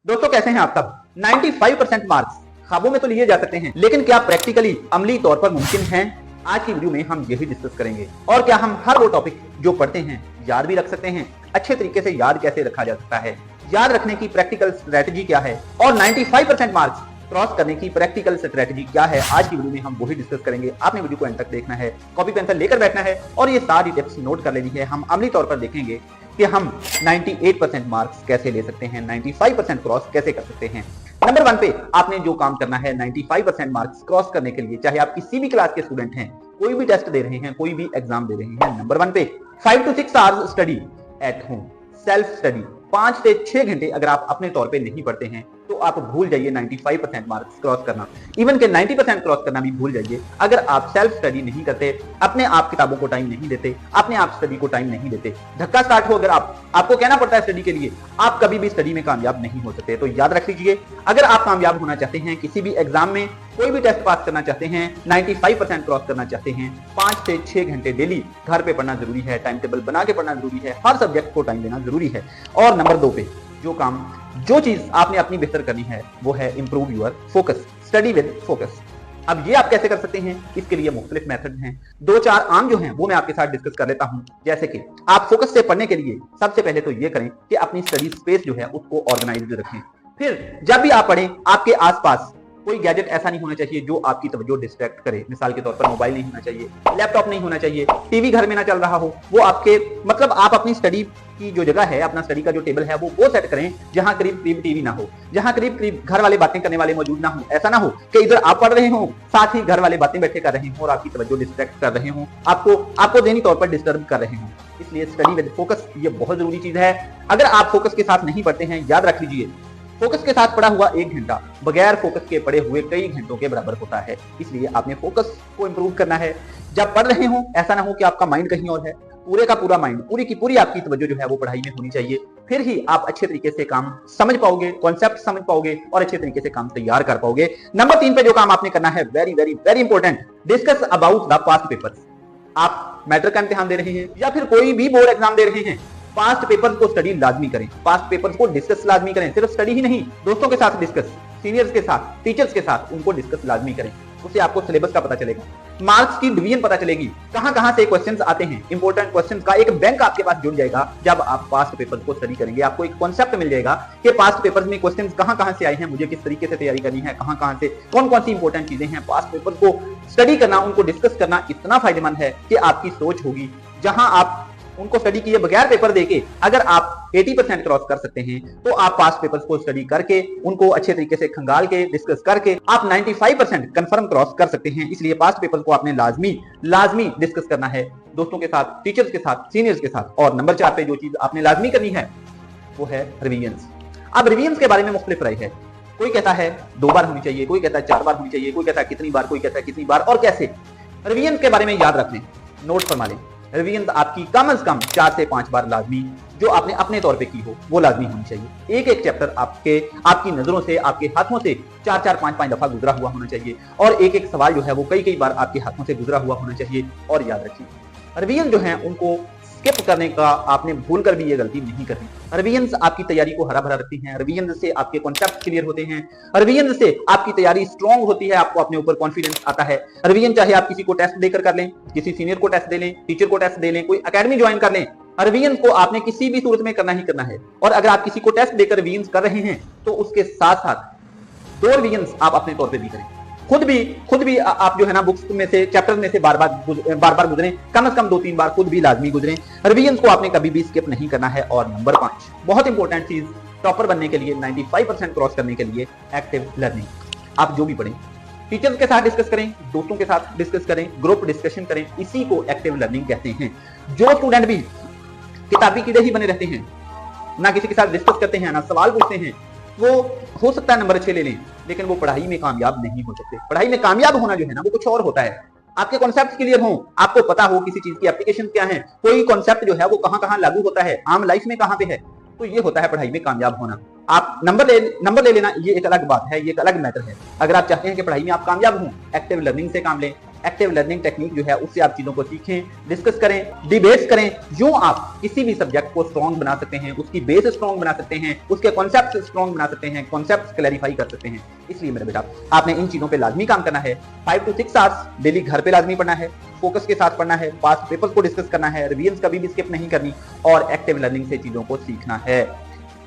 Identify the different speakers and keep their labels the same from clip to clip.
Speaker 1: दोस्तों कैसे हैं आप सब। 95% मार्क्स ख्वाबों में तो लिए जा सकते हैं, लेकिन क्या प्रैक्टिकली अमली तौर पर मुमकिन है? आज की वीडियो में हम यही डिस्कस करेंगे। और क्या हम हर वो टॉपिक जो पढ़ते हैं याद भी रख सकते हैं? अच्छे तरीके से याद कैसे रखा जा सकता है? याद रखने की प्रैक्टिकल स्ट्रेटजी क्या है? और 95% मार्क्स क्रॉस करने की प्रैक्टिकल स्ट्रेटजी क्या है? आज की वीडियो में हम वही डिस्कस करेंगे। आपने वीडियो को एंड तक देखना है, कॉपी पेंसिल लेकर बैठना है और ये सारी टिप्स नोट कर लेनी है। हम अमली तौर पर देखेंगे कि हम 98% मार्क्स कैसे ले सकते हैं, 95% क्रॉस कैसे कर सकते हैं। नंबर 1 पे आपने जो काम करना है 95% मार्क्स क्रॉस करने के लिए, चाहे आप किसी भी क्लास के स्टूडेंट हैं, कोई भी टेस्ट दे रहे हैं, कोई भी एग्जाम दे रहे हैं, नंबर 1 पे 5 to 6 hours study at home, self study. 5 से 6 घंटे अगर आप अपने तौर पे नहीं पढ़ते हैं तो आप भूल जाइए 95% मार्क्स क्रॉस करना। इवन के 90% क्रॉस करना भी भूल जाइए अगर आप सेल्फ स्टडी नहीं करते, अपने आप किताबों को टाइम नहीं देते, अपने आप स्टडी को टाइम नहीं देते। धक्का स्टार्ट हो अगर आपको कहना पड़ता है स्टडी के लिए, आप कभी भी स्टडी में कामयाब नहीं हो सकते। तो याद रख लीजिए, अगर आप कामयाब होना चाहते हैं किसी भी एग्जाम में, कोई भी टेस्ट पास करना चाहते हैं, 95% क्रॉस करना चाहते हैं, 5 से 6 घंटे डेली घर पे पढ़ना जरूरी है, टाइम टेबल बना के पढ़ना जरूरी है, हर सब्जेक्ट को टाइम देना जरूरी है। और नंबर 2 पे जो चीज आपने अपनी बेहतर करनी है वो है improve your focus, study with focus. अब ये आप कैसे कर सकते हैं? इसके लिए मुख्तलिफ मेथड हैं। 2-4 आम जो हैं वो मैं आपके साथ डिस्कस कर लेता हूं। जैसे कि आप फोकस से पढ़ने के लिए सबसे पहले तो ये करें कि अपनी स्टडी स्पेस जो है उसको ऑर्गेनाइज्ड रखें। फिर जब भी आप पढ़ें, आपके आसपास कोई गैजेट ऐसा नहीं होना चाहिए जो आपकी तवज्जो डिस्ट्रैक्ट करे। मिसाल के तौर पर मोबाइल नहीं होना चाहिए, लैपटॉप नहीं होना चाहिए, टीवी घर में ना चल रहा हो। वो आपके मतलब आप अपनी स्टडी की जो जगह है, अपना स्टडी का जो टेबल है वो सेट करें जहां करीब टीवी ना हो, जहां करीब घर वाले बातें करने वाले मौजूद ना हो। ऐसा ना हो कि इधर आप पढ़ रहे हो, साथ ही घर वाले बातें बैठे कर रहे हो और आपकी तवज्जो डिस्ट्रैक्ट कर रहे हो, आपको ज़हनी तौर पर डिस्टर्ब कर रहे हो। इसलिए स्टडी विद फोकस ये बहुत जरूरी चीज है। अगर आप फोकस के साथ नहीं पढ़ते हैं, याद रख लीजिए, फोकस के साथ पढ़ा हुआ 1 घंटा बगैर फोकस के पढ़े हुए कई घंटों के बराबर होता है। इसलिए आपने फोकस को इंप्रूव करना है। जब पढ़ रहे हो ऐसा ना हो कि आपका माइंड कहीं और है, पूरे का पूरा माइंड, पूरी की पूरी आपकी तवज्जो जो है वो पढ़ाई में होनी चाहिए। फिर ही आप अच्छे तरीके से काम समझ पाओगे, कॉन्सेप्ट समझ पाओगे और अच्छे तरीके से काम तैयार कर पाओगे। नंबर 3 पे जो काम आपने करना है, very very very important, discuss about the past papers. आप मैट्रिक का इम्तिहान दे रहे हैं या फिर कोई भी बोर्ड एग्जाम दे रहे हैं, पास्ट पेपर्स को स्टडी लाजमी करें, पास्ट पेपर्स को डिस्कस लाजमी करें। सिर्फ स्टडी ही नहीं, दोस्तों के साथ डिस्कस, सीनियर्स के साथ, टीचर्स के साथ उनको डिस्कस लाजमी करें। उससे आपको सिलेबस का पता चलेगा, मार्क्स की डिवीजन पता चलेगी, कहां से क्वेश्चंस आते हैं, इंपॉर्टेंट क्वेश्चंस का एक बैंक आपके पास जुड़ जाएगा। जब आप पास्ट पेपर्स को स्टडी करेंगे आपको एक कॉन्सेप्ट मिल जाएगा कि पास्ट पेपर्स में क्वेश्चंस कहां से आए हैं, मुझे किस तरीके से तैयारी करनी है, कहां से कौन सी इंपॉर्टेंट चीजें हैं। पास्ट पेपर्स को स्टडी करना, उनको डिस्कस करना इतना फायदेमंद है कि आपकी सोच होगी, जहां आप उनको स्टडी किए बगैर पेपर देके अगर आप 80% क्रॉस कर सकते हैं तो आप पास्ट पेपर्स को स्टडी करके उनको अच्छे तरीके से खंगाल के डिस्कस करके आप 95% कंफर्म क्रॉस कर सकते हैं। इसलिए पास्ट पेपर्स को आपने लाजमी डिस्कस करना है दोस्तों के साथ, टीचर्स के साथ, सीनियर्स के साथ। और नंबर 4 पे जो चीज आपने लाजमी करनी है वो है रिवीजन्स। अब रिवीजन्स के बारे में मुख्तलिफ राय है। कोई कहता है 2 बार होनी चाहिए, कोई कहता है 4 बार होनी चाहिए, कोई कहता है कितनी बार, कोई कहता है कितनी बार और कैसे। रिवीजन के बारे में याद रख लें, नोट फरमा लें। रिवीजन आपकी कम से कम 4 से 5 बार लाजमी, जो आपने अपने तौर पे की हो वो लाजमी होनी चाहिए। एक चैप्टर आपकी नजरों से, आपके हाथों से 4-4, 5-5 दफा गुजरा हुआ होना चाहिए और एक सवाल जो है वो कई बार आपके हाथों से गुजरा हुआ होना चाहिए। और याद रखिए, रिवीजन जो है उनको स्किप करने का आपने भूल कर भी ये गलती नहीं करनी। रिवीजन आपकी तैयारी को हरा भरा रखती हैं, रिवीजन से आपके कॉन्सेप्ट क्लियर होते हैं, रिवीजन से आपकी तैयारी स्ट्रांग होती है, आपको अपने ऊपर कॉन्फिडेंस आता है। रिवीजन चाहे आप किसी को टेस्ट देकर कर लें, किसी सीनियर को टेस्ट दे लें, टीचर को टेस्ट दे लें, कोई एकेडमी ज्वाइन कर लें, रिवीजन को आपने किसी भी सूरत में करना ही करना है। और अगर आप किसी को टेस्ट देकर रिवीजन कर रहे हैं तो उसके साथ साथ 2 रिवीजन आप अपने तौर पर भी करें। खुद भी आप जो है ना बुक्स में से, चैप्टर में से बार बार गुजरें, कम से कम 2-3 बार खुद भी लाजमी गुजरें। रिवीजन को आपने कभी भी स्किप नहीं करना है। और नंबर 5 बहुत इंपॉर्टेंट चीज, टॉपर बनने के लिए, 95% क्रॉस करने के लिए, एक्टिव लर्निंग। आप जो भी पढ़ें टीचर्स के साथ डिस्कस करें, दोस्तों के साथ डिस्कस करें, ग्रुप डिस्कशन करें, इसी को एक्टिव लर्निंग कहते हैं। जो स्टूडेंट भी किताबी कीड़े ही बने रहते हैं, ना किसी के साथ डिस्कस करते हैं, ना सवाल पूछते हैं, वो हो सकता है नंबर अच्छे ले लें लेकिन वो पढ़ाई में कामयाब नहीं हो सकते। पढ़ाई में कामयाब होना जो है ना वो कुछ और होता है। आपके कॉन्सेप्ट क्लियर हो, आपको पता हो किसी चीज की एप्लीकेशन क्या है, कोई कॉन्सेप्ट जो है वो कहां लागू होता है, आम लाइफ में कहां पे है, तो ये होता है पढ़ाई में कामयाब होना। आप नंबर ले लेना ये एक अलग बात है, ये एक अलग मैटर है। अगर आप चाहते हैं कि पढ़ाई में आप कामयाब हों, एक्टिव लर्निंग से काम लें, एक्टिव लर्निंग टेक्निक जो है उससे आप चीजों को सीखें, डिस्कस करें, डिबेट्स करें। जो आप किसी भी सब्जेक्ट को स्ट्रॉन्ग बना सकते हैं, उसकी बेस स्ट्रॉन्ग बना सकते हैं, उसके कॉन्सेप्ट स्ट्रॉन्ग बना सकते हैं, कॉन्सेप्ट क्लैरिफाई कर सकते हैं। इसलिए मेरा बेटा आपने इन चीजों पे लाजमी काम करना है। 5 to 6 आवर्स डेली घर पे लाजमी पढ़ना है, फोकस के साथ पढ़ना है, पास्ट पेपर्स को डिस्कस करना है, रिवीजन कभी भी स्किप नहीं करनी और एक्टिव लर्निंग से चीजों को सीखना है।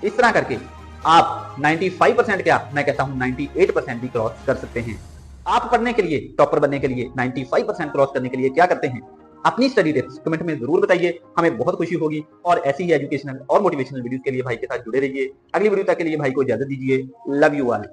Speaker 1: इस तरह करके आप 95% क्या मैं कहता हूं 98% भी क्रॉस कर सकते हैं। आप पढ़ने के लिए, टॉपर बनने के लिए, 95% क्रॉस करने के लिए क्या करते हैं? अपनी स्टडी टिप्स कमेंट में जरूर बताइए, हमें बहुत खुशी होगी। और ऐसी ही एजुकेशनल और मोटिवेशनल वीडियोस के लिए भाई के साथ जुड़े रहिए। अगली वीडियो तक के लिए भाई को इजाजत दीजिए। Love you all.